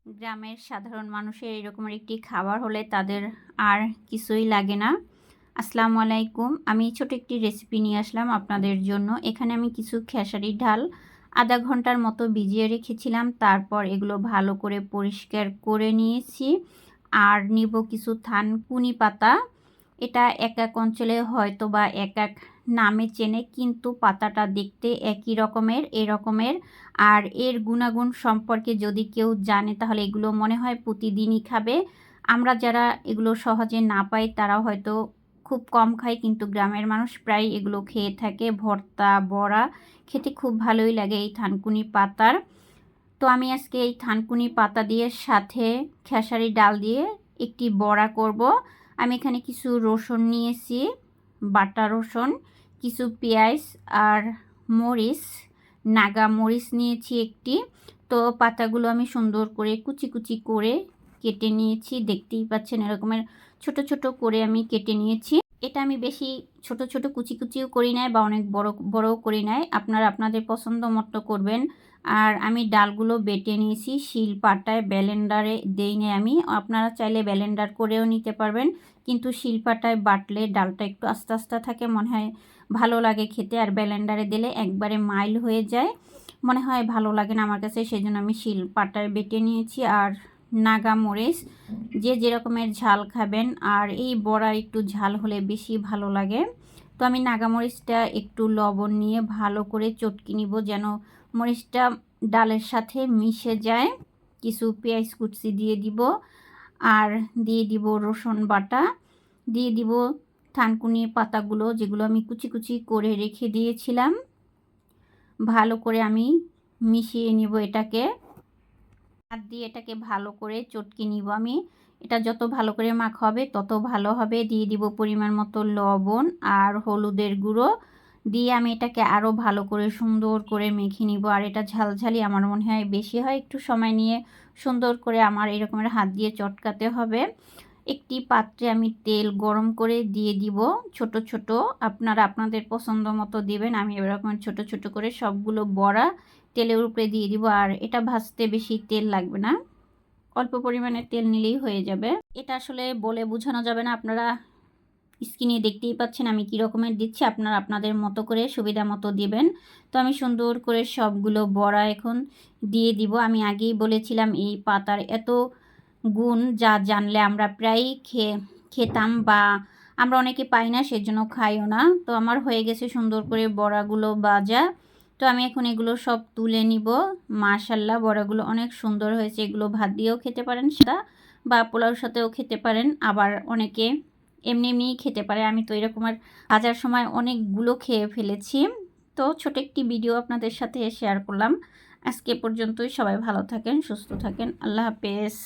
গ্রামের সাধারণ মানুষের এরকমের একটি খাবার হলে তাদের আর কিছুই লাগে না। আসসালামু আলাইকুম। আমি ছোট একটি রেসিপি নিয়ে আসলাম আপনাদের জন্য। এখানে আমি কিছু খেসারির ডাল আধা ঘন্টার মতো ভিজিয়ে রেখেছিলাম। তারপর এগুলো ভালো করে পরিষ্কার করে নিয়েছি। আর নিব কিছু থানকুনি পাতা। এটা এক এক অঞ্চলে হয়তো বা এক এক নামে চেনে, কিন্তু পাতাটা দেখতে একই রকমের এরকমের। আর এর গুণাগুণ সম্পর্কে যদি কেউ জানে তাহলে এগুলো মনে হয় প্রতিদিনই খাবে। আমরা যারা এগুলো সহজে না পাই তারা হয়তো খুব কম খায়, কিন্তু গ্রামের মানুষ প্রায় এগুলো খেয়ে থাকে। ভর্তা, বড়া খেতে খুব ভালোই লাগে এই থানকুনি পাতার। তো আমি আজকে এই থানকুনি পাতা দিয়ে সাথে খেসারি ডাল দিয়ে একটি বড়া করব। আমি এখানে কিছু রসুন নিয়েছি, বাটা রসুন, কিছু পেঁয়াজ আর মরিচ, নাগা মরিচ নিয়েছি একটি। তো পাতাগুলো আমি সুন্দর করে কুচি কুচি করে কেটে নিয়েছি। দেখতেই পাচ্ছেন এরকমের ছোট ছোট করে আমি কেটে নিয়েছি। এটা আমি বেশি ছোট ছোট কুচি কুচিও করি নাই বা অনেক বড় বড়ও করি নাই, আপনারা আপনাদের পছন্দ মতো করবেন। আর আমি ডালগুলো বেটে নিয়েছি শিলপাটায়, ব্লেন্ডারে দেই নাই আমি। আপনারা চাইলে ব্লেন্ডার করেও নিতে পারবেন, কিন্তু শিলপাটায় বাটলে ডালটা একটু আস্তে আস্তে থাকে, মনে হয় ভালো লাগে খেতে। আর ব্লেন্ডারে দিলে একবারে মাইল হয়ে যায়, মনে হয় ভালো লাগে না আমার কাছে, সেই জন্য আমি শিলপাটায় বেটে নিয়েছি। আর নাগা মরিচ, যে যেরকমের ঝাল খাবেন, আর এই বড়া একটু ঝাল হলে বেশি ভালো লাগে। তো আমি নাগা মরিচটা একটু লবণ নিয়ে ভালো করে চটকে নিব যেন মরিচটা ডালের সাথে মিশে যায়। কিছু পেঁয়াজ কুচি দিয়ে দিব, আর দিয়ে দিব রসুন বাটা, দিয়ে দিব থানকুনি পাতাগুলো যেগুলো আমি কুচি কুচি করে রেখে দিয়েছিলাম। ভালো করে আমি মিশিয়ে নিব এটাকে, হাত দিয়ে এটাকে ভালো করে চটকে নিব আমি। এটা যত ভালো করে মাখা হবে তত ভালো হবে। দিয়ে দিব পরিমাণ মতো লবণ আর হলুদের গুঁড়ো, দিয়ে আমি এটাকে আরও ভালো করে সুন্দর করে মেখে নিব। আর এটা ঝালঝালি আমার মনে হয় বেশি হয়, একটু সময় নিয়ে সুন্দর করে আমার এরকমের হাত দিয়ে চটকাতে হবে। একটি পাত্রে আমি তেল গরম করে দিয়ে দিব ছোট ছোট, আপনারা আপনাদের পছন্দ মতো দিবেন। আমি এরকম ছোট ছোট করে সবগুলো বড়া তেলের উপরে দিয়ে দিব। আর এটা ভাজতে বেশি তেল লাগবে না, অল্প পরিমাণে তেল নিলেই হয়ে যাবে। এটা আসলে বলে বোঝানো যাবে না, আপনারা স্ক্রিনে দেখতেই পাচ্ছেন আমি কী রকমের দিচ্ছি, আপনারা আপনাদের মতো করে সুবিধা মতো দিবেন। তো আমি সুন্দর করে সবগুলো বড়া এখন দিয়ে দিব। আমি আগেই বলেছিলাম এই পাতার এত গুণ যা জানলে আমরা প্রায়ই খেতাম, বা আমরা অনেকে পাই না সেজন্য খাইও না। তো আমার হয়ে গেছে সুন্দর করে বড়াগুলো ভাজা। তো আমি এখন এগুলো সব তুলে নিব। মাশাআল্লাহ বড়াগুলো অনেক সুন্দর হয়েছে। এগুলো ভাত দিয়েও খেতে পারেন সেটা, বা পোলাওর সাথেও খেতে পারেন, আবার অনেকে এমনি এমনিই খেতে পারে। আমি তো এরকমের ভাজার সময় অনেকগুলো খেয়ে ফেলেছি। তো ছোট একটি ভিডিও আপনাদের সাথে শেয়ার করলাম। আজকে পর্যন্তই। সবাই ভালো থাকেন, সুস্থ থাকেন। আল্লাহ হাফেজ।